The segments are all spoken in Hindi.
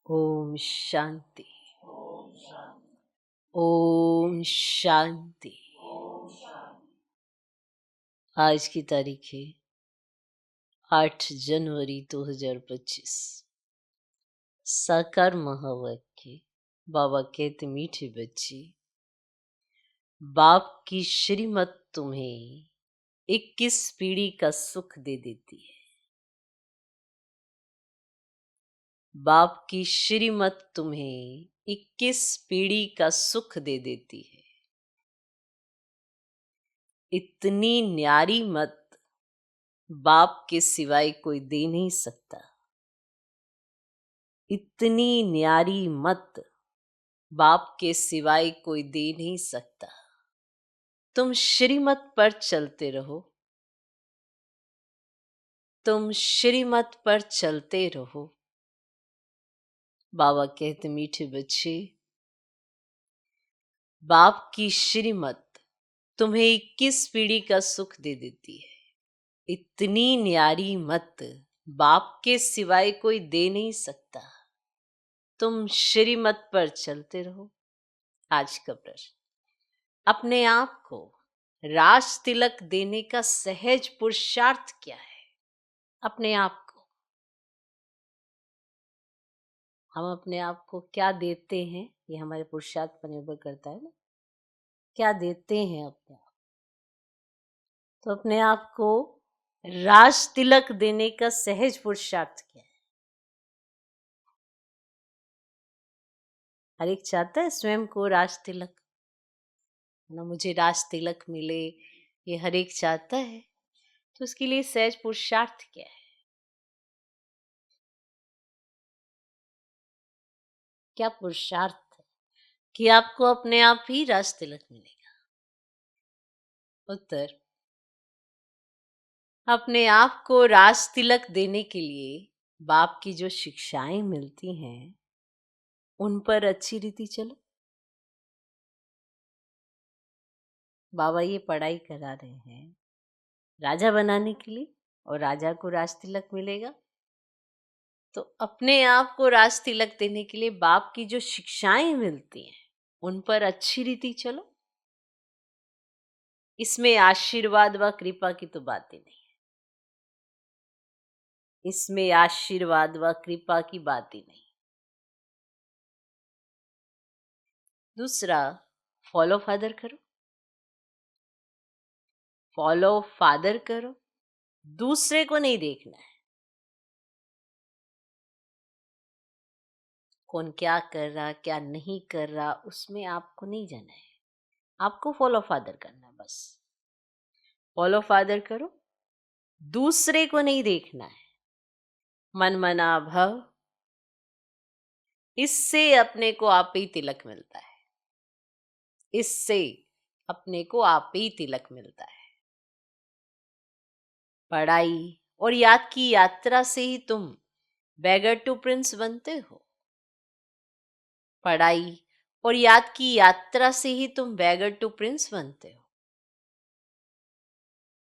ओम शांति। ओम शांति। आज की तारीख है 8 जनवरी 2025। साकार महावाक्य। बाबा कहते मीठे बच्चे, बाप की श्रीमत तुम्हें 21 पीढ़ी का सुख दे देती है। बाप की श्रीमत तुम्हें 21 पीढ़ी का सुख दे देती है। इतनी न्यारी मत बाप के सिवाय कोई दे नहीं सकता। इतनी न्यारी मत बाप के सिवाय कोई दे नहीं सकता। तुम श्रीमत पर चलते रहो। तुम श्रीमत पर चलते रहो। बाबा कहते मीठे बच्चे, बाप की श्रीमत तुम्हें 21 पीढ़ी का सुख दे देती है। इतनी न्यारी मत बाप के सिवाय कोई दे नहीं सकता। तुम श्रीमत पर चलते रहो। आज का प्रश्न, अपने आप को राज तिलक देने का सहज पुरुषार्थ क्या है? अपने आप को हम अपने आप को क्या देते हैं, ये हमारे पुरुषार्थ पर निर्भर करता है ना। क्या देते हैं अपने आप? तो अपने आप को राज तिलक देने का सहज पुरुषार्थ क्या है? हर एक चाहता है स्वयं को राज तिलक ना, मुझे राज तिलक मिले, ये हर एक चाहता है। तो उसके लिए सहज पुरुषार्थ क्या है? क्या पुरुषार्थ है कि आपको अपने आप ही राज तिलक मिलेगा? उत्तर, अपने आप को राज तिलक देने के लिए बाप की जो शिक्षाएं मिलती हैं उन पर अच्छी रीति चलो। बाबा ये पढ़ाई करा रहे हैं राजा बनाने के लिए, और राजा को राज तिलक मिलेगा। तो अपने आप को राज तिलक देने के लिए बाप की जो शिक्षाएं मिलती हैं उन पर अच्छी रीति चलो। इसमें आशीर्वाद व कृपा की तो बात ही नहीं है। इसमें आशीर्वाद व कृपा की बात ही नहीं। दूसरा, फॉलो फादर करो। फॉलो फादर करो, दूसरे को नहीं देखना है कौन क्या कर रहा क्या नहीं कर रहा, उसमें आपको नहीं जाना है। आपको फॉलो फादर करना है बस। फॉलो फादर करो, दूसरे को नहीं देखना है। मन मना भव, इससे अपने को आप ही तिलक मिलता है। इससे अपने को आप ही तिलक मिलता है। पढ़ाई और याद की यात्रा से ही तुम बैगर टू प्रिंस बनते हो। पढ़ाई और याद की यात्रा से ही तुम बैगर टू प्रिंस बनते हो।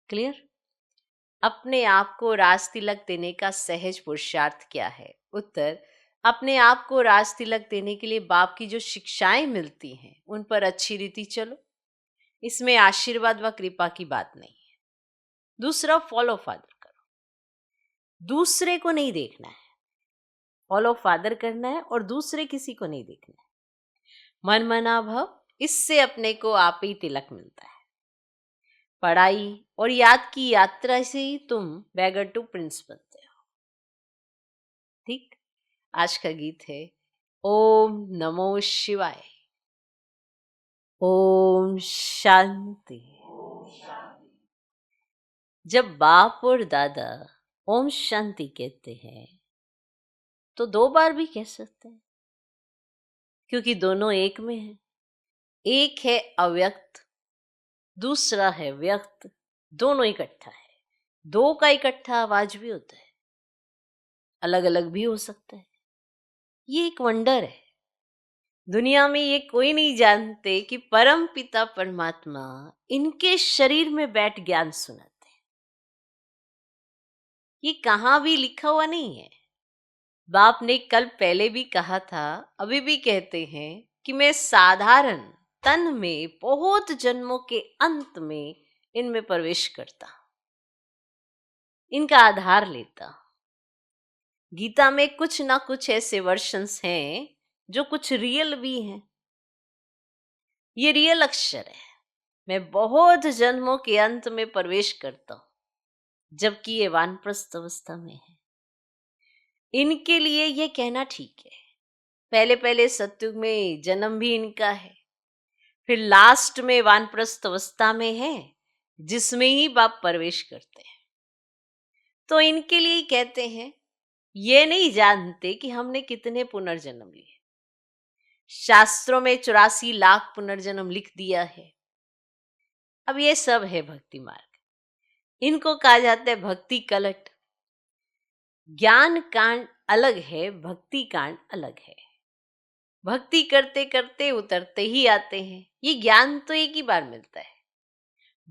क्लियर? अपने आप को राज तिलक देने का सहज पुरुषार्थ क्या है? उत्तर, अपने आप को राज तिलक देने के लिए बाप की जो शिक्षाएं मिलती हैं उन पर अच्छी रीति चलो। इसमें आशीर्वाद व कृपा की बात नहीं है। दूसरा, फॉलो फादर करो, दूसरे को नहीं देखना है। फॉलो फादर करना है और दूसरे किसी को नहीं देखना है। मन मना भव, इससे अपने को आप ही तिलक मिलता है। पढ़ाई और याद की यात्रा से ही तुम बैगर टू प्रिंस बनते हो। ठीक? आज का गीत है ओम नमो शिवाय। ओम शांति। जब बाप और दादा ओम शांति कहते हैं तो 2 बार भी कह सकते हैं, क्योंकि दोनों एक में है। एक है अव्यक्त, दूसरा है व्यक्त। दोनों इकट्ठा है। 2 का इकट्ठा आवाज भी होता है, अलग अलग भी हो सकता है। ये एक वंडर है। दुनिया में ये कोई नहीं जानते कि परम पिता परमात्मा इनके शरीर में बैठ ज्ञान सुनाते हैं। ये कहां भी लिखा हुआ नहीं है। बाप ने कल पहले भी कहा था, अभी भी कहते हैं कि मैं साधारण तन में बहुत जन्मों के अंत में इनमें प्रवेश करता, इनका आधार लेता। गीता में कुछ ना कुछ ऐसे वर्शंस हैं जो कुछ रियल भी हैं। ये रियल अक्षर है, मैं बहुत जन्मों के अंत में प्रवेश करता हूं, जबकि ये वानप्रस्थ अवस्था में है। इनके लिए ये कहना ठीक है। पहले पहले सतयुग में जन्म भी इनका है, फिर लास्ट में वानप्रस्थ अवस्था में है, जिसमें ही बाप प्रवेश करते हैं। तो इनके लिए कहते हैं, ये नहीं जानते कि हमने कितने पुनर्जन्म लिए। शास्त्रों में 84 लाख पुनर्जन्म लिख दिया है। अब ये सब है भक्ति मार्ग। इनको कहा जाता है भक्ति कलट। ज्ञान कांड अलग है, भक्ति कांड अलग है। भक्ति करते करते उतरते ही आते हैं। ये ज्ञान तो एक ही बार मिलता है।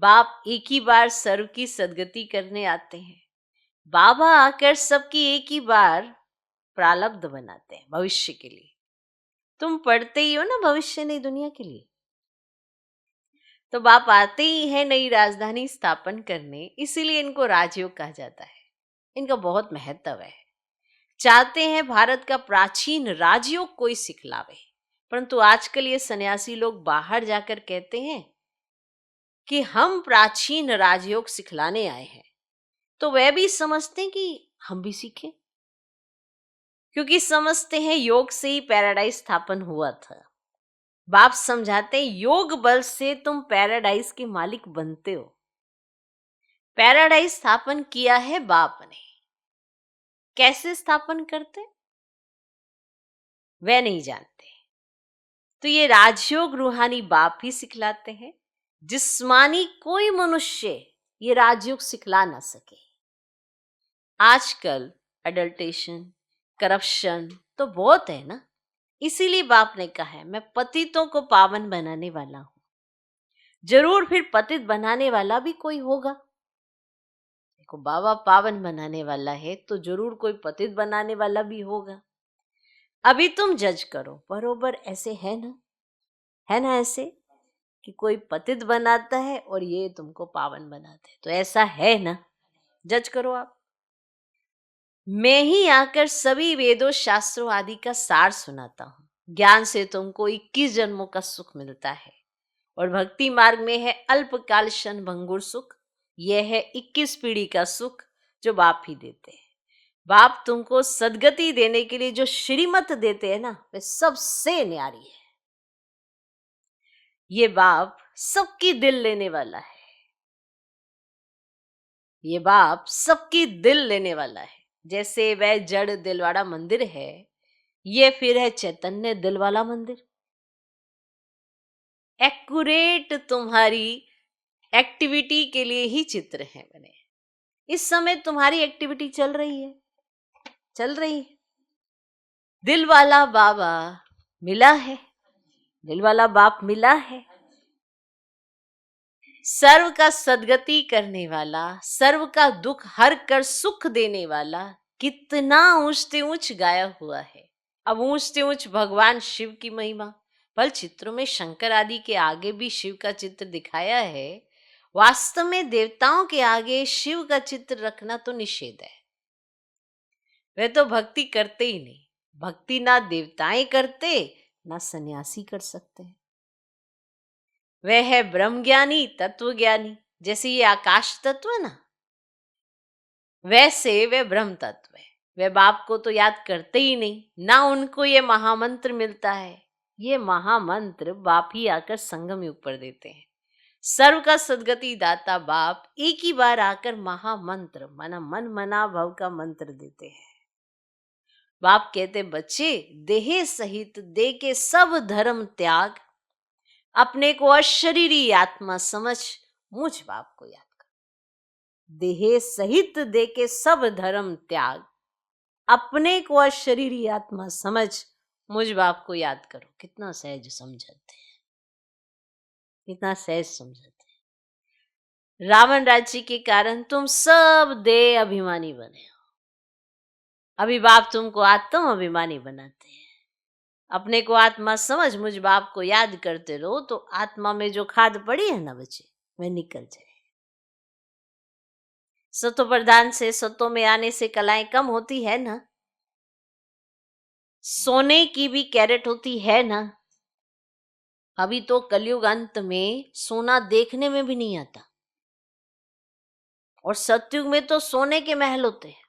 बाप एक ही बार सर्व की सदगति करने आते हैं। बाबा आकर सबकी एक ही बार प्रारब्ध बनाते हैं भविष्य के लिए। तुम पढ़ते ही हो ना भविष्य नई दुनिया के लिए। तो बाप आते ही है नई राजधानी स्थापन करने, इसीलिए इनको राजयोग कहा जाता है। इनका बहुत महत्व है। चाहते हैं भारत का प्राचीन राजयोग कोई सिखलावे, परंतु आजकल ये सन्यासी लोग बाहर जाकर कहते हैं कि हम प्राचीन राजयोग सिखलाने आए हैं। तो वह भी समझते हैं कि हम भी सीखें, क्योंकि समझते हैं योग से ही पैराडाइज स्थापन हुआ था। बाप समझाते हैं योग बल से तुम पैराडाइज के मालिक बनते हो। पैराडाइज स्थापन किया है बाप ने। कैसे स्थापन करते वह नहीं जानते। तो ये राजयोग रूहानी बाप ही सिखलाते हैं। जिस्मानी कोई मनुष्य ये राजयोग सिखला ना सके। आजकल अडल्टेशन, करप्शन तो बहुत है ना, इसीलिए बाप ने कहा है मैं पतितों को पावन बनाने वाला हूं। जरूर फिर पतित बनाने वाला भी कोई होगा। देखो बाबा पावन बनाने वाला है तो जरूर कोई पतित बनाने वाला भी होगा। अभी तुम जज करो, बरोबर ऐसे है ना? है ना ऐसे कि कोई पतित बनाता है और ये तुमको पावन बनाते हैं, तो ऐसा है ना? जज करो आप। मैं ही आकर सभी वेदों शास्त्रों आदि का सार सुनाता हूं। ज्ञान से तुमको 21 जन्मों का सुख मिलता है, और भक्ति मार्ग में है अल्पकाल क्षण भंगुर सुख। यह है 21 पीढ़ी का सुख जो बाप ही देते हैं। बाप तुमको सदगति देने के लिए जो श्रीमत देते हैं ना, वे सबसे न्यारी है। ये बाप सबकी दिल लेने वाला है। ये बाप सबकी दिल लेने वाला है। जैसे वह जड़ दिल वाला मंदिर है, ये फिर है चैतन्य दिल वाला मंदिर। एक्यूरेट तुम्हारी एक्टिविटी के लिए ही चित्र है बने। इस समय तुम्हारी एक्टिविटी चल रही है, चल रही है। दिल वाला बाबा मिला है, दिल वाला बाप मिला है। सर्व का सदगति करने वाला, सर्व का दुख हर कर सुख देने वाला, कितना ऊंचते ऊंच गाया हुआ है। अब ऊंचते ऊंच भगवान शिव की महिमा। फल चित्रों में शंकर आदि के आगे भी शिव का चित्र दिखाया है। वास्तव में देवताओं के आगे शिव का चित्र रखना तो निषेध है। वे तो भक्ति करते ही नहीं। भक्ति ना देवताएं करते, ना सन्यासी कर सकते हैं। वह है ब्रह्म ज्ञानी, तत्व ज्ञानी। जैसे ये आकाश तत्व है ना, वैसे वे ब्रह्म तत्व है। वे बाप को तो याद करते ही नहीं, ना उनको ये महामंत्र मिलता है। ये महामंत्र बाप ही आकर संगम युग पर देते हैं। सर्व का सदगति दाता बाप एक ही बार आकर महामंत्र मना मन मना भव का मंत्र देते हैं। बाप कहते बच्चे, देह सहित दे के सब धर्म त्याग, अपने को अशरीरी आत्मा समझ मुझ बाप को याद कर। देह सहित दे के सब धर्म त्याग, अपने को अशरीरी आत्मा समझ मुझ बाप को याद करो। कितना सहज समझाते हैं, कितना सहज समझाते हैं। रावण राज्य के कारण तुम सब देह अभिमानी बने हो। अभी बाप तुमको आत्म अभिमानी बनाते हैं। अपने को आत्मा समझ मुझ बाप को याद करते रहो तो आत्मा में जो खाद पड़ी है ना बच्चे, वह निकल जाए। सतो प्रधान से सतों में आने से कलाएं कम होती है ना। सोने की भी कैरेट होती है ना। अभी तो कलयुग अंत में सोना देखने में भी नहीं आता, और सतयुग में तो सोने के महल होते हैं।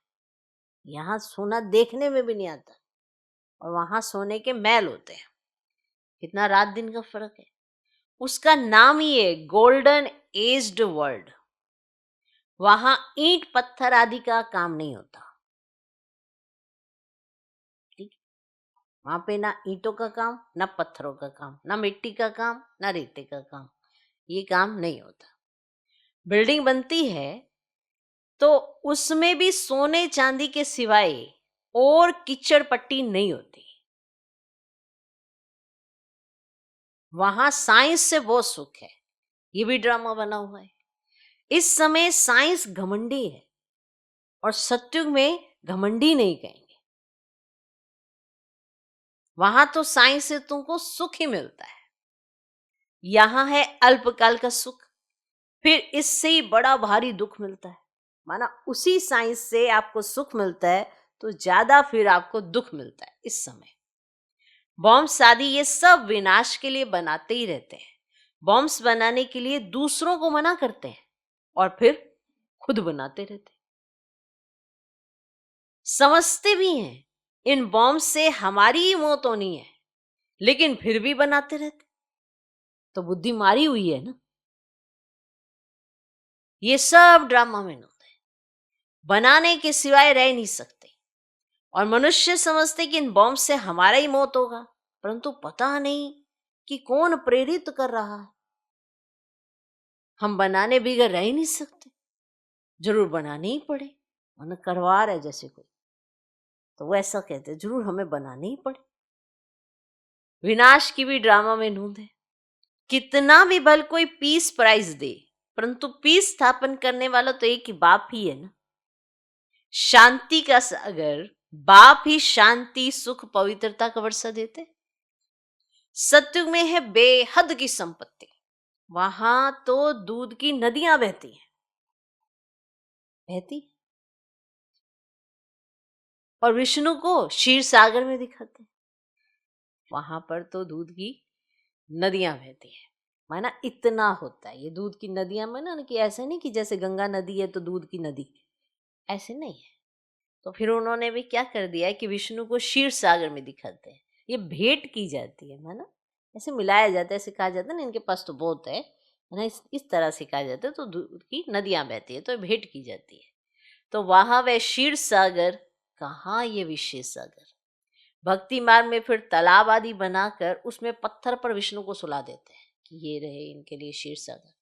यहाँ सोना देखने में भी नहीं आता और वहां सोने के महल होते हैं। कितना रात दिन का फर्क है। उसका नाम ही है गोल्डन एज्ड वर्ल्ड। वहां ईंट पत्थर आदि का काम नहीं होता। ठीक, वहां पे ना ईंटों का काम, ना पत्थरों का काम, ना मिट्टी का काम, ना रेते का काम, ये काम नहीं होता। बिल्डिंग बनती है तो उसमें भी सोने चांदी के सिवाय और कीचड़ पट्टी नहीं होती। वहां साइंस से बहुत सुख है। ये भी ड्रामा बना हुआ है। इस समय साइंस घमंडी है और सतयुग में घमंडी नहीं कहेंगे। वहां तो साइंस से तुमको सुख ही मिलता है। यहां है अल्पकाल का सुख, फिर इससे ही बड़ा भारी दुख मिलता है। माना उसी साइंस से आपको सुख मिलता है तो ज्यादा फिर आपको दुख मिलता है। इस समय बॉम्ब्स आदि ये सब विनाश के लिए बनाते ही रहते हैं। बॉम्ब्स बनाने के लिए दूसरों को मना करते हैं और फिर खुद बनाते रहते हैं। समझते भी हैं इन बॉम्ब से हमारी ही मौत होनी है, लेकिन फिर भी बनाते रहते। तो बुद्धि मारी हुई है ना। ये सब ड्रामा में होते हैं, बनाने के सिवाय रह नहीं सकते। और मनुष्य समझते कि इन बॉम्ब से हमारा ही मौत होगा, परंतु पता नहीं कि कौन प्रेरित कर रहा है। हम बनाने बिगड़ रह ही नहीं सकते, जरूर बनाने ही पड़े। मन करवा रहा है जैसे कोई, तो वो ऐसा कहते जरूर हमें बनाने ही पड़े। विनाश की भी ड्रामा में नूंद है। कितना भी बल कोई पीस प्राइज दे, परंतु पीस स्थापन करने वाला तो एक ही बाप ही है ना। शांति का सागर बाप ही शांति सुख पवित्रता का वर्षा देते। सतयुग में है बेहद की संपत्ति। वहां तो दूध की नदियां बहती हैं, बहती। और विष्णु को क्षीर सागर में दिखाते, वहां पर तो दूध की नदियां बहती है। माना इतना होता है। ये दूध की नदियां माना कि ऐसे नहीं कि जैसे गंगा नदी है तो दूध की नदी, ऐसे नहीं है। तो फिर उन्होंने भी क्या कर दिया है कि विष्णु को क्षीर सागर में दिखाते हैं। ये भेंट की जाती है माना, ऐसे मिलाया जाता है। ऐसे कहा जाता है ना इनके पास तो बहुत है ना, इस तरह से कहा जाता है। तो दूध की नदियां बहती है तो भेंट की जाती है। तो वहां वह क्षीर सागर कहाँ, ये विशेष सागर। भक्ति मार्ग में फिर तालाब आदि बनाकर उसमें पत्थर पर विष्णु को सुला देते हैं कि ये रहे इनके लिए क्षीर सागर।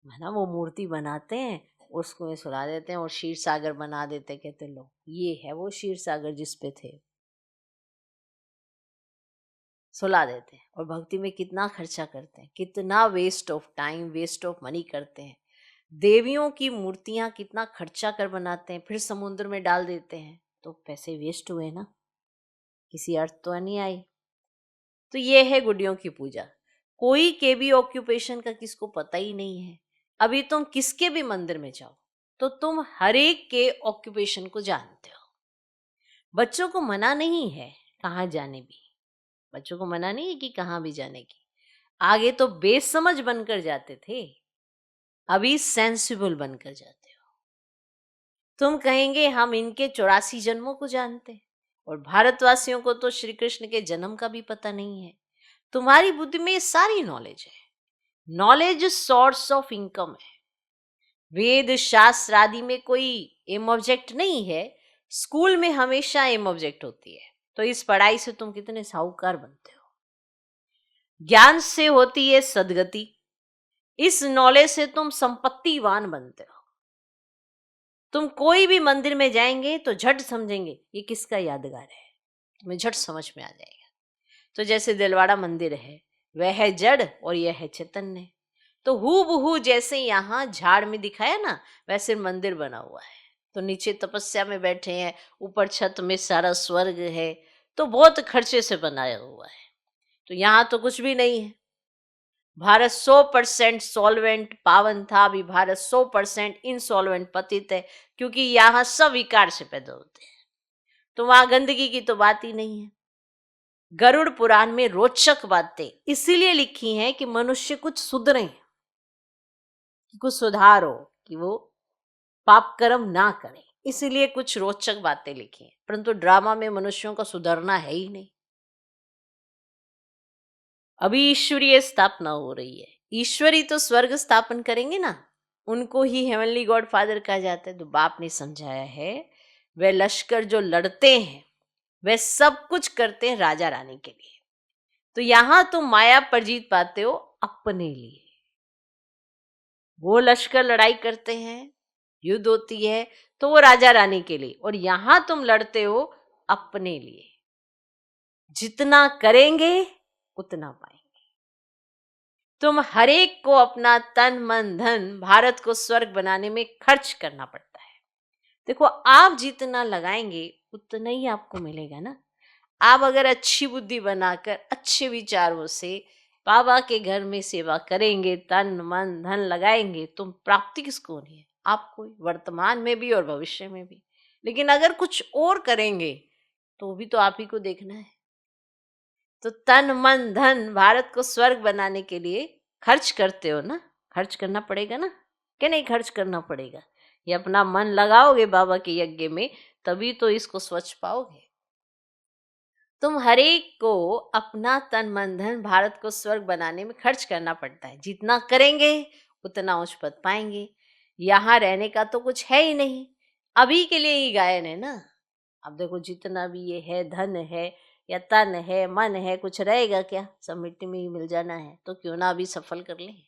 है ना, वो मूर्ति बनाते हैं, उसको सुला देते हैं और क्षीर सागर बना देते हैं। कहते लो ये है वो क्षीर सागर जिस पे थे, सुला देते हैं। और भक्ति में कितना खर्चा करते हैं, कितना waste of time, waste of money करते हैं। देवियों की मूर्तियां कितना खर्चा कर बनाते हैं, फिर समुद्र में डाल देते हैं, तो पैसे वेस्ट हुए ना, किसी अर्थ तो नहीं आई। तो ये है गुडियों की पूजा। कोई के भी ऑक्यूपेशन का किसको पता ही नहीं है। अभी तुम किसके भी मंदिर में जाओ तो तुम हर एक के ऑक्यूपेशन को जानते हो। बच्चों को मना नहीं है कहाँ जाने भी, बच्चों को मना नहीं है कि कहाँ भी जाने की। आगे तो बेसमझ बनकर जाते थे, अभी सेंसिबल बनकर जाते हो। तुम कहेंगे हम इनके 84 जन्मों को जानते हैं, और भारतवासियों को तो श्री कृष्ण के जन्म का भी पता नहीं है। तुम्हारी बुद्धि में सारी नॉलेज है। नॉलेज सोर्स ऑफ इनकम है। वेद शास्त्र आदि में कोई एम ऑब्जेक्ट नहीं है, स्कूल में हमेशा एम ऑब्जेक्ट होती है। तो इस पढ़ाई से तुम कितने साहूकार बनते हो। ज्ञान से होती है सदगति, इस नॉलेज से तुम संपत्तिवान बनते हो। तुम कोई भी मंदिर में जाएंगे तो झट समझेंगे ये किसका यादगार है, तुम्हें झट समझ में आ जाएगा। तो जैसे दिलवाड़ा मंदिर है, वह है जड़ और यह है चैतन्य। तो हूबहू जैसे यहाँ झाड़ में दिखाया ना, वैसे मंदिर बना हुआ है। तो नीचे तपस्या में बैठे हैं, ऊपर छत में सारा स्वर्ग है, तो बहुत खर्चे से बनाया हुआ है। तो यहाँ तो कुछ भी नहीं है। भारत 100% सॉल्वेंट पावन था, अभी भारत 100% इनसॉल्वेंट पतित है, क्योंकि यहाँ सब विकार से पैदा होते हैं। तो वहां गंदगी की तो बात ही नहीं है। गरुड़ पुराण में रोचक बातें इसीलिए लिखी हैं कि मनुष्य कुछ सुधरे, कि कुछ सुधार हो, कि वो पाप कर्म ना करे, इसीलिए कुछ रोचक बातें लिखी हैं। परंतु ड्रामा में मनुष्यों का सुधरना है ही नहीं। अभी ईश्वरीय स्थापना हो रही है, ईश्वरी तो स्वर्ग स्थापन करेंगे ना, उनको ही हेवनली गॉड फादर कहा जाता है। तो बाप ने समझाया है, वे लश्कर जो लड़ते हैं वे सब कुछ करते हैं राजा रानी के लिए। तो यहां तुम माया पर जीत पाते हो अपने लिए। वो लश्कर लड़ाई करते हैं, युद्ध होती है, तो वो राजा रानी के लिए, और यहां तुम लड़ते हो अपने लिए। जितना करेंगे उतना पाएंगे। तुम हरेक को अपना तन मन धन भारत को स्वर्ग बनाने में खर्च करना पड़ता है। देखो, आप जितना लगाएंगे उतना ही आपको मिलेगा ना। आप अगर अच्छी बुद्धि बनाकर अच्छे विचारों से बाबा के घर में सेवा करेंगे, तन मन धन लगाएंगे, तो प्राप्ति किसको होनी है? आपको ही, वर्तमान में भी और भविष्य में भी। लेकिन अगर कुछ और करेंगे तो भी तो आप ही को देखना है। तो तन मन धन भारत को स्वर्ग बनाने के लिए खर्च करते हो ना, खर्च करना पड़ेगा ना, कि नहीं खर्च करना पड़ेगा? ये अपना मन लगाओगे बाबा के यज्ञ में, तभी तो इसको स्वच्छ पाओगे। तुम हरेक को अपना तन मन धन भारत को स्वर्ग बनाने में खर्च करना पड़ता है। जितना करेंगे उतना उच्च पद पाएंगे। यहाँ रहने का तो कुछ है ही नहीं, अभी के लिए ही गायन है ना। अब देखो, जितना भी ये है, धन है या तन है, मन है, कुछ रहेगा क्या? सब मिट्टी में ही मिल जाना है। तो क्यों ना अभी सफल कर लें।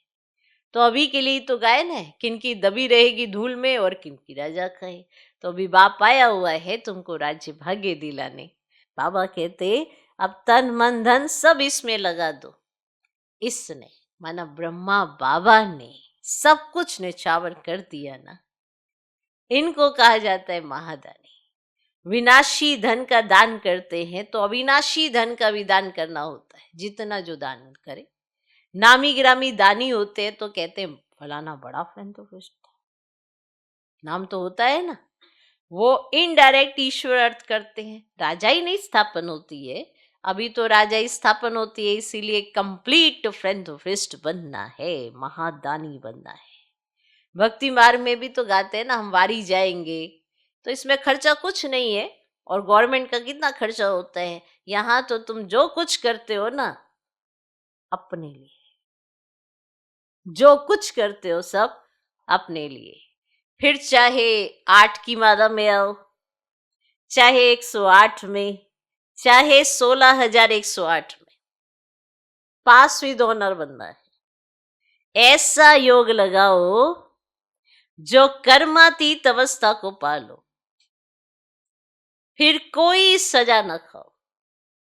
तो अभी के लिए तो गायन है, किनकी दबी रहेगी धूल में और किनकी राजा खाए। तो अभी बाप आया हुआ है तुमको राज्य भाग्य दिलाने। बाबा कहते, अब तन मन धन सब इसमें लगा दो। इसने माना ब्रह्मा बाबा ने सब कुछ निछावर कर दिया ना। इनको कहा जाता है महादानी। विनाशी धन का दान करते हैं तो अविनाशी धन का भी दान करना होता है। जितना जो दान करे, नामी गिरामी दानी होते हैं तो कहते हैं फलाना बड़ा फिलैंथ्रोपिस्ट था, नाम तो होता है ना। वो इनडायरेक्ट ईश्वर अर्थ करते हैं। राजा ही नहीं स्थापन होती है, अभी तो राजा ही स्थापन होती है, इसीलिए कंप्लीट फिलैंथ्रोपिस्ट बनना है, महादानी बनना है। भक्ति मार्ग में भी तो गाते हैं ना, हम वारी जाएंगे, तो इसमें खर्चा कुछ नहीं है। और गवर्नमेंट का कितना खर्चा होता है। यहाँ तो तुम जो कुछ करते हो ना, अपने लिए, जो कुछ करते हो सब अपने लिए। फिर चाहे 8 की मादा में आओ, चाहे 108 में, चाहे 16,108 में, पास विद ऑनर बनना है। ऐसा योग लगाओ जो कर्मातीत अवस्था को पालो, फिर कोई सजा न खाओ।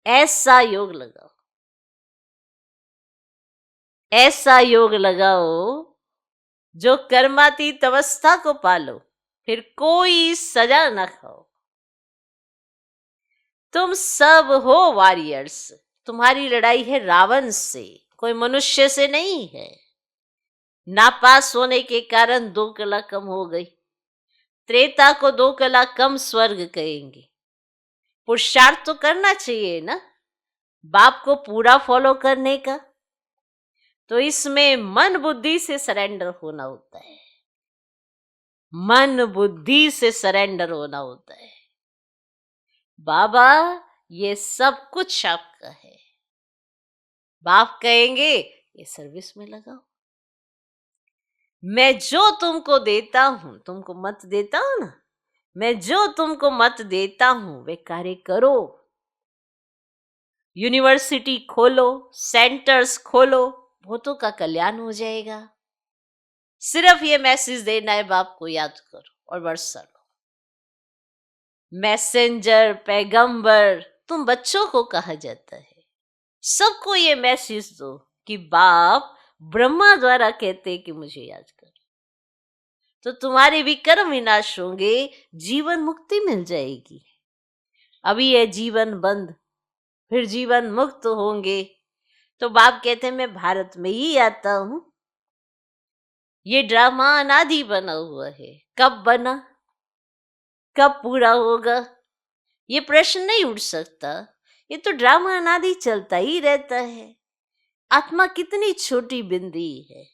ऐसा योग लगाओ, ऐसा योग लगाओ जो कर्मातीत अवस्था को पालो, फिर कोई सजा न खाओ। तुम सब हो वॉरियर्स। तुम्हारी लड़ाई है रावण से, कोई मनुष्य से नहीं है। नापास होने के कारण 2 कला कम हो गई। त्रेता को 2 कला कम स्वर्ग कहेंगे। पुरुषार्थ तो करना चाहिए ना, बाप को पूरा फॉलो करने का। तो इसमें मन बुद्धि से सरेंडर होना होता है, मन बुद्धि से सरेंडर होना होता है। बाबा, ये सब कुछ आपका है। बाप कहेंगे ये सर्विस में लगाओ। मैं जो तुमको देता हूं, तुमको मत देता हूं ना, मैं जो तुमको मत देता हूं वे कार्य करो। यूनिवर्सिटी खोलो, सेंटर्स खोलो, बहुतों का कल्याण हो जाएगा। सिर्फ ये मैसेज देना है, बाप को याद करो और वर्षा लो। मैसेंजर, पैगंबर, तुम बच्चों को कहा जाता है। सबको ये मैसेज दो कि बाप ब्रह्मा द्वारा कहते कि मुझे याद करो। तो तुम्हारे भी कर्म विनाश होंगे, जीवन मुक्ति मिल जाएगी। अभी है जीवन बंद, फिर जीवन मुक्त होंगे। तो बाप कहते हैं मैं भारत में ही आता हूं। ये ड्रामा अनादि बना हुआ है, कब बना, कब पूरा होगा, ये प्रश्न नहीं उठ सकता। ये तो ड्रामा अनादि चलता ही रहता है। आत्मा कितनी छोटी बिंदी है,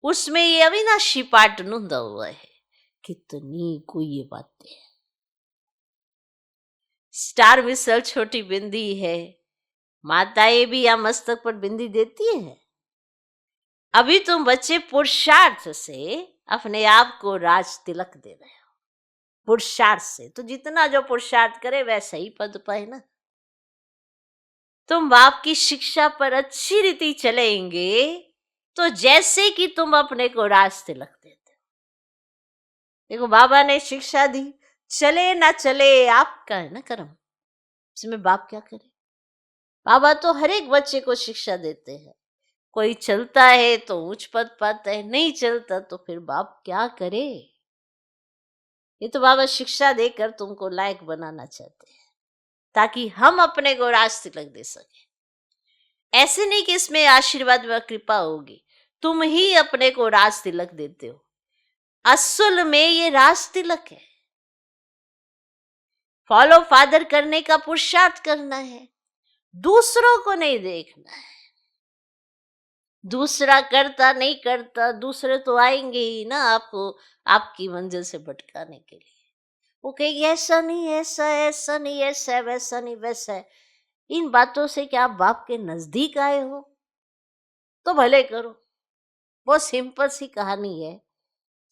उसमें ये अविनाशी पाठ नुंदा हुआ है। कितनी कोई ये बातें है। स्टार मिसल छोटी बिंदी है, माताएं भी या मस्तक पर बिंदी देती है। अभी तुम बच्चे पुरुषार्थ से अपने आप को राज तिलक दे रहे हो। पुरुषार्थ से तो जितना जो पुरुषार्थ करे वैसा ही पद पाए ना। तुम बाप की शिक्षा पर अच्छी रीति चलेंगे तो जैसे कि तुम अपने को राज तिलक देते हो। देखो बाबा ने शिक्षा दी, चले ना चले आपका है ना कर्म, इसमें बाप क्या करे। बाबा तो हर एक बच्चे को शिक्षा देते हैं। कोई चलता है तो उच्च पद पाता है, नहीं चलता तो फिर बाप क्या करे। ये तो बाबा शिक्षा देकर तुमको लायक बनाना चाहते हैं ताकि हम अपने को राज तिलक दे सके। ऐसे नहीं कि इसमें आशीर्वाद व कृपा होगी, तुम ही अपने को राज तिलक देते हो। असल में ये राज तिलक है। फॉलो फादर करने का पुरुषार्थ करना है, दूसरों को नहीं देखना है। दूसरा करता नहीं करता, दूसरे तो आएंगे ही ना आपको आपकी मंजिल से भटकाने के लिए। वो कहेगी ऐसा नहीं, ऐसा ऐसा नहीं, ऐसा है, वैसा नहीं वैसा है। इन बातों से क्या आप बाप के नजदीक आए हो तो भले करो। बहुत सिंपल सी कहानी है।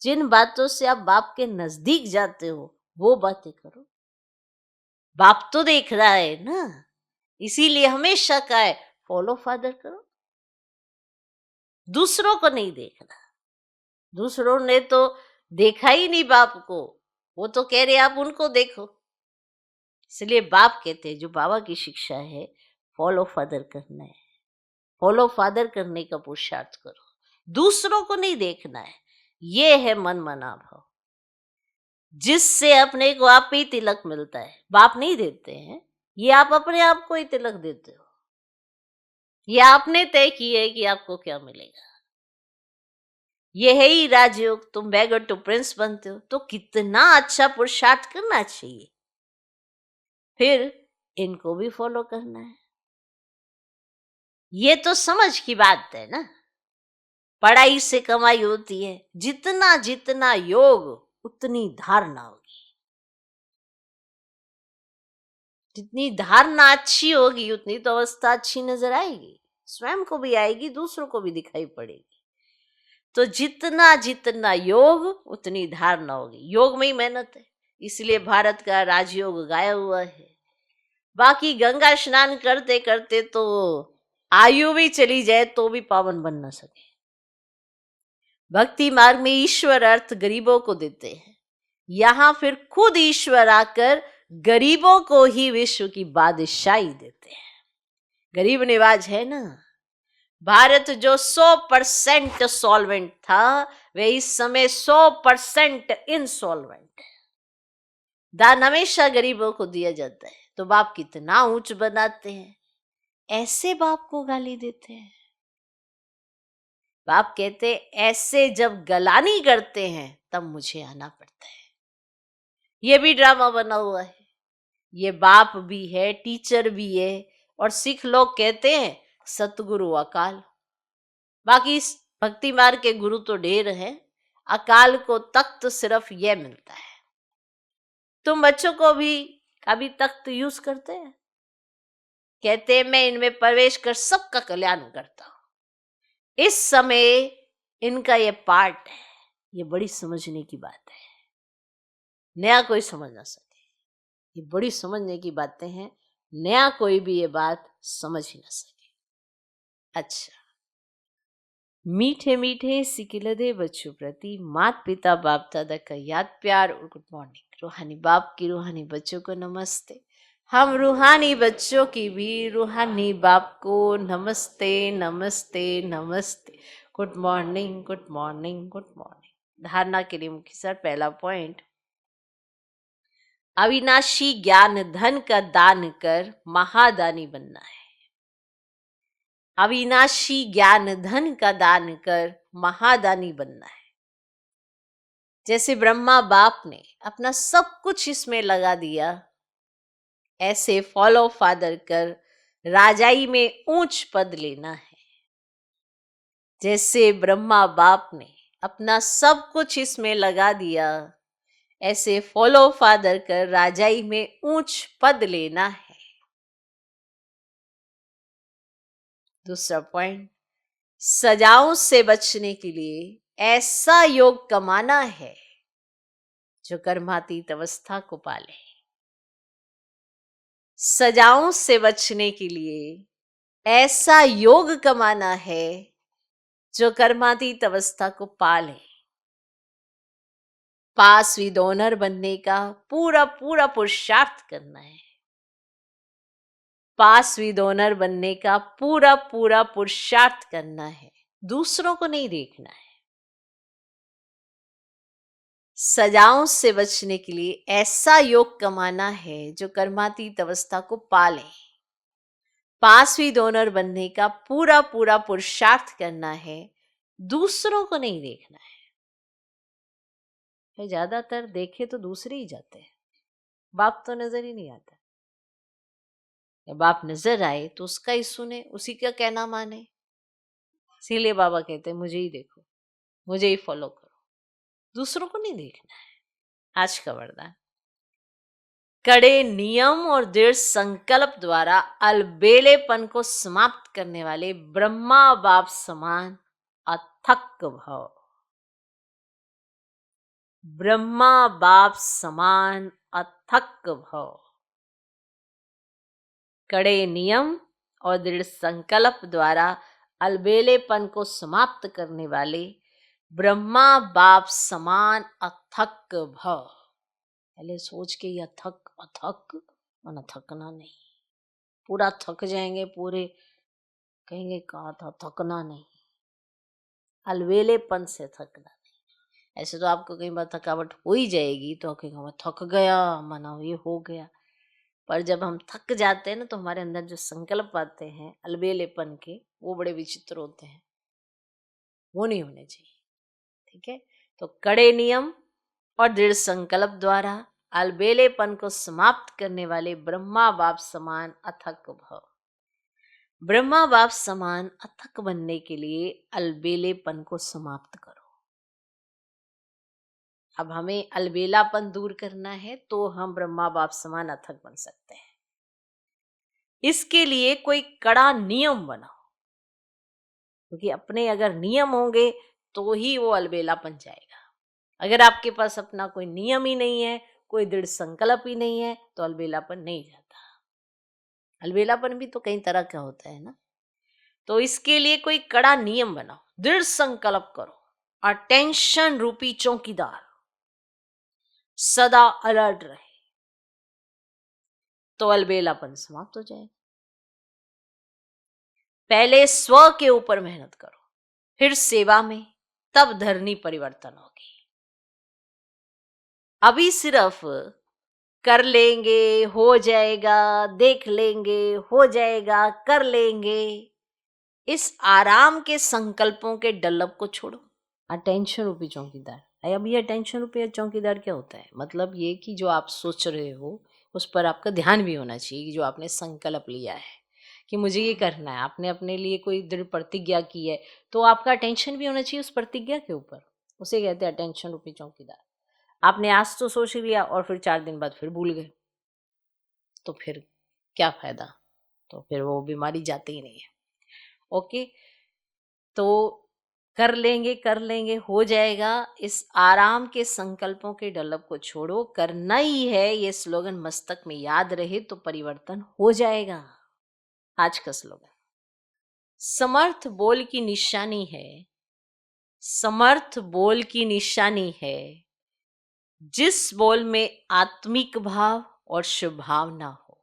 जिन बातों से आप बाप के नजदीक जाते हो वो बातें करो। बाप तो देख रहा है ना, इसीलिए हमेशा कहा है फॉलो फादर करो। दूसरों को नहीं देखना। दूसरों ने तो देखा ही नहीं बाप को, वो तो कह रहे आप उनको देखो। इसलिए बाप कहते हैं जो बाबा की शिक्षा है फॉलो फादर करना है। फॉलो फादर करने का पुरुषार्थ करो, दूसरों को नहीं देखना है। ये है मन मना भाव, जिससे अपने को आप ही तिलक मिलता है। बाप नहीं देते हैं, ये आप अपने आप को ही तिलक देते हो। ये आपने तय किया है कि आपको क्या मिलेगा। ये है ही राजयोग। तुम बैगर टू प्रिंस बनते हो तो कितना अच्छा पुरुषार्थ करना चाहिए, फिर इनको भी फॉलो करना है। ये तो समझ की बात है ना। पढ़ाई से कमाई होती है, जितना जितना योग उतनी धारणा होगी। जितनी धारणा अच्छी होगी उतनी तो अवस्था अच्छी नजर आएगी, स्वयं को भी आएगी, दूसरों को भी दिखाई पड़ेगी। तो जितना जितना योग उतनी धारणा होगी। योग में ही मेहनत है, इसलिए भारत का राजयोग गाया हुआ है। बाकी गंगा स्नान करते करते तो आयु भी चली जाए तो भी पावन बन न सके। भक्ति मार्ग में ईश्वर अर्थ गरीबों को देते हैं, यहां फिर खुद ईश्वर आकर गरीबों को ही विश्व की बादशाही देते हैं। गरीब निवाज है ना। भारत जो 100% सॉल्वेंट था वह इस समय 100% इनसॉल्वेंट है। दान हमेशा गरीबों को दिया जाता है। तो बाप कितना ऊंच बनाते हैं, ऐसे बाप को गाली देते हैं। बाप कहते ऐसे जब गलानी करते हैं तब मुझे आना पड़ता है। ये भी ड्रामा बना हुआ है। ये बाप भी है, टीचर भी है, और सिख लोग कहते हैं सतगुरु अकाल। बाकी भक्ति मार्ग के गुरु तो ढेर हैं, अकाल को तख्त सिर्फ यह मिलता है। तुम बच्चों को भी कभी तख्त यूज करते हैं, कहते हैं मैं इनमें प्रवेश कर सबका कल्याण करता हूं। इस समय इनका ये पार्ट है, ये बड़ी समझने की बात है। नया कोई समझ ना सके, ये बड़ी समझने की बातें हैं। नया कोई भी ये बात समझ ही ना सके। अच्छा, मीठे मीठे सिकिलदे बच्चों प्रति माता पिता बाप दादा का याद प्यार और गुड मॉर्निंग। रूहानी बाप की रूहानी बच्चों को नमस्ते। हम रूहानी बच्चों की भी रूहानी बाप को नमस्ते नमस्ते नमस्ते। Good morning good morning good morning. धारणा के लिए मुख्य सर पहला पॉइंट, अविनाशी ज्ञान धन का दान कर महादानी बनना है। अविनाशी ज्ञान धन का दान कर महादानी बनना है। जैसे ब्रह्मा बाप ने अपना सब कुछ इसमें लगा दिया, ऐसे फॉलो फादर कर राजाई में ऊंच पद लेना है। जैसे ब्रह्मा बाप ने अपना सब कुछ इसमें लगा दिया, ऐसे फॉलो फादर कर राजाई में ऊंच पद लेना है। दूसरा पॉइंट, सजाओं से बचने के लिए ऐसा योग कमाना है जो कर्मातीत अवस्था को पाले। सजाओं से बचने के लिए ऐसा योग कमाना है जो कर्मातीत अवस्था को पाले। पास विद ऑनर बनने का पूरा पूरा पुरुषार्थ करना है। पास विद ऑनर बनने का पूरा पूरा पुरुषार्थ करना है, दूसरों को नहीं देखना है। सजाओं से बचने के लिए ऐसा योग कमाना है जो कर्मातीत अवस्था को पाले। पास विद ऑनर बनने का पूरा पूरा पुरुषार्थ करना है, दूसरों को नहीं देखना है। ज्यादातर देखे तो दूसरे ही जाते हैं, बाप तो नजर ही नहीं आता। बाप नजर आए तो उसका ही सुने, उसी का कहना माने। इसीलिए बाबा कहते हैं मुझे ही देखो, मुझे ही फॉलो करो, दूसरों को नहीं देखना है। आज का वरदान, कड़े नियम और दृढ़ संकल्प द्वारा अलबेलेपन को समाप्त करने वाले ब्रह्मा बाप समान अथक भाव। ब्रह्मा बाप समान अथक भाव। कड़े नियम और दृढ़ संकल्प द्वारा अलबेलेपन को समाप्त करने वाले ब्रह्मा बाप समान अथक भाव। पहले सोच के ये अथक अथक मन थकना नहीं, पूरा थक जाएंगे, पूरे कहेंगे कहा था थकना नहीं, अलबेलेपन से थकना नहीं। ऐसे तो आपको कई बार थकावट हो ही जाएगी तो कहेंगे मैं थक गया, मना ये हो गया। पर जब हम थक जाते हैं ना तो हमारे अंदर जो संकल्प आते हैं अलबेलेपन के, वो बड़े विचित्र होते हैं, वो नहीं होने चाहिए। ठीक है, तो कड़े नियम और दृढ़ संकल्प द्वारा अलबेलेपन को समाप्त करने वाले ब्रह्मा बाप समान अथक भाव। ब्रह्मा बाप समान अथक बनने के लिए अलबेलेपन को समाप्त करो। अब हमें अलबेलापन दूर करना है तो हम ब्रह्मा बाप समान अथक बन सकते हैं। इसके लिए कोई कड़ा नियम बनाओ, क्योंकि अपने अगर नियम होंगे तो ही वो अलबेलापन जाएगा। अगर आपके पास अपना कोई नियम ही नहीं है, कोई दृढ़ संकल्प ही नहीं है, तो अलबेलापन नहीं जाता। अलबेलापन भी तो कई तरह का होता है ना। तो इसके लिए कोई कड़ा नियम बनाओ, दृढ़ संकल्प करो, अटेंशन रूपी चौकीदार सदा अलर्ट रहे, तो अलबेलापन समाप्त हो जाएगा। पहले स्व के ऊपर मेहनत करो, फिर सेवा में, तब धरनी परिवर्तन होगी। अभी सिर्फ कर लेंगे हो जाएगा, देख लेंगे हो जाएगा, कर लेंगे, इस आराम के संकल्पों के डल्लप को छोड़ो। अटेंशन रूपी चौकीदार। अब ये अटेंशन रूपी चौकीदार क्या होता है? मतलब ये कि जो आप सोच रहे हो उस पर आपका ध्यान भी होना चाहिए, कि जो आपने संकल्प लिया है कि मुझे ये करना है, आपने अपने लिए कोई दृढ़ प्रतिज्ञा की है, तो आपका अटेंशन भी होना चाहिए उस प्रतिज्ञा के ऊपर। उसे कहते हैं अटेंशन रूपी चौकीदार। आपने आज तो सोच लिया और फिर 4 दिन बाद फिर भूल गए, तो फिर क्या फायदा? तो फिर वो बीमारी जाती ही नहीं है। ओके, तो कर लेंगे हो जाएगा, इस आराम के संकल्पों के डल्लप को छोड़ो, करना ही है, ये स्लोगन मस्तक में याद रहे तो परिवर्तन हो जाएगा। आज का स्लोगन, समर्थ बोल की निशानी है, समर्थ बोल की निशानी है, जिस बोल में आत्मिक भाव और शुभ भावना हो।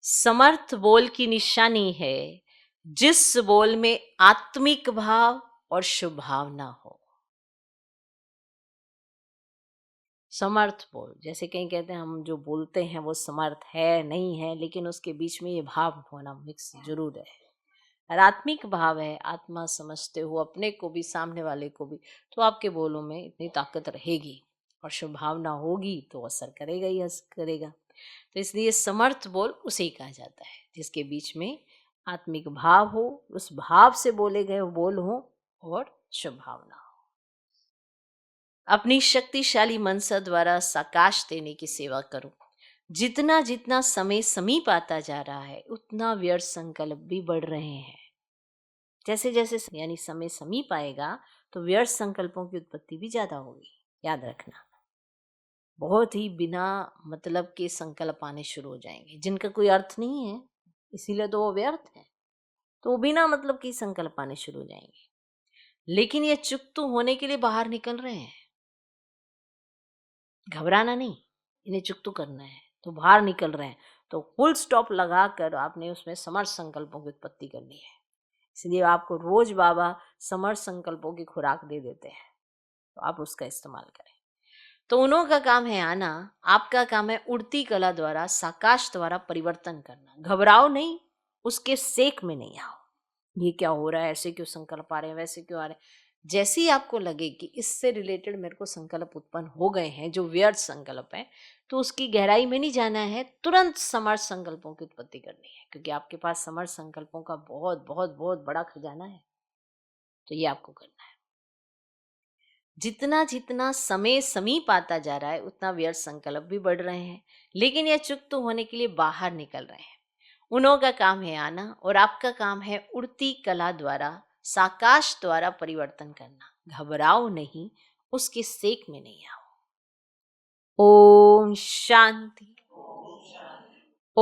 समर्थ बोल की निशानी है, जिस बोल में आत्मिक भाव और शुभ भावना हो। समर्थ बोल, जैसे कहीं कहते हैं हम जो बोलते हैं वो समर्थ है नहीं है, लेकिन उसके बीच में ये भाव होना मिक्स जरूर है। और आत्मिक भाव है, आत्मा समझते हो अपने को भी सामने वाले को भी, तो आपके बोलों में इतनी ताकत रहेगी और शुभ भावना होगी तो असर करेगा ही करेगा। तो इसलिए समर्थ बोल उसे कहा जाता है जिसके बीच में आत्मिक भाव हो, उस भाव से बोले गए बोल हो और शुभ भावना हो। अपनी शक्तिशाली मनसा द्वारा साकाश देने की सेवा करो। जितना जितना समय समीप आता जा रहा है उतना व्यर्थ संकल्प भी बढ़ रहे हैं। जैसे जैसे यानी समय समीप आएगा तो व्यर्थ संकल्पों की उत्पत्ति भी ज्यादा होगी। याद रखना, बहुत ही बिना मतलब के संकल्प आने शुरू हो जाएंगे जिनका कोई अर्थ नहीं है, इसीलिए तो वो व्यर्थ है। तो वो बिना मतलब के संकल्प आने शुरू हो जाएंगे, लेकिन ये चुप तो होने के लिए बाहर निकल रहे हैं। घबराना नहीं, इन्हें चुप तो करना है तो बाहर निकल रहे हैं, तो फुल स्टॉप लगा कर आपने उसमें समर्थ संकल्पों की उत्पत्ति करनी है। इसलिए आपको रोज बाबा समर्थ संकल्पों की खुराक दे देते हैं, तो आप उसका इस्तेमाल करें। तो उन्हों का काम है आना, आपका काम है उड़ती कला द्वारा साकाश द्वारा परिवर्तन करना। घबराओ नहीं, उसके सेक में नहीं आओ। ये क्या हो रहा है, ऐसे क्यों संकल्प आ रहे हैं, वैसे क्यों आ रहे हैं। जैसे ही आपको लगे कि इससे रिलेटेड मेरे को संकल्प उत्पन्न हो गए हैं जो व्यर्थ संकल्प है, तो उसकी गहराई में नहीं जाना है, तुरंत समर्थ संकल्पों की उत्पत्ति करनी है, क्योंकि आपके पास समर्थ संकल्पों का बहुत बहुत बहुत बड़ा खजाना है। तो ये आपको करना है। जितना जितना समय समीप आता जा रहा है उतना व्यर्थ संकल्प भी बढ़ रहे हैं, लेकिन यह चुप तो होने के लिए बाहर निकल रहे हैं। उन्हों का काम है आना और आपका काम है उड़ती कला द्वारा साकाश द्वारा परिवर्तन करना। घबराओ नहीं, उसके सेक में नहीं आओ। ओम शांति।